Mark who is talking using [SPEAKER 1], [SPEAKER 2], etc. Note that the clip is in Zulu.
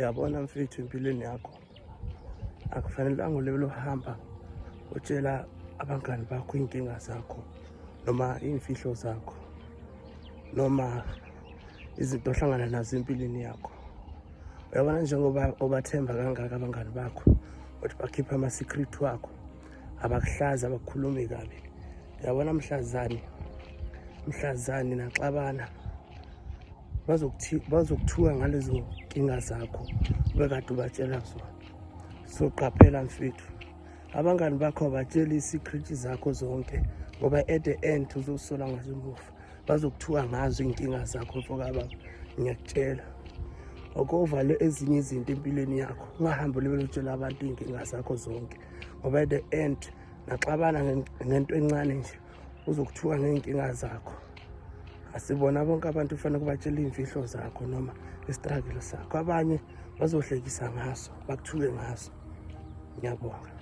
[SPEAKER 1] Yabona mfethu, empilweni yakho akufanelanga ulebele uhamba utshela abangani bakho inkinga zakho noma imfihlo zakho noma izinto ohlangana nazo empilweni yakho. Uyabona njengoba ubathemba kangaka abangani bakho ukuthi bakhipha ama-secret wakho, abakuhlaza, abakukhulumi kabi. Uyabona mhlazane naxabana bazokuthuka ngalezo nkinga zakho bekade ubatshela zona. So qaphela mfethu, abangani bakho abatsheli i-secret zakho zonke ngoba at the end uzosola ngazo emuva. Bazokuthuka ngazo inkinga zakho fokaba ngiyakutshela. Ukovale ezinye izinto empilweni yakho, ungahambi ulebele utshela abantu inkinga zakho zonke ngoba at the end naxabana ngento encane nje uzokuthuka ngeenkinga zakho. Asibona bonke abantu kufanele kubatshela imfihlo zakho noma i-struggle sakho. Abanye bazohlekisa ngaso, bakuthuke ngaso. Ngiyabonga.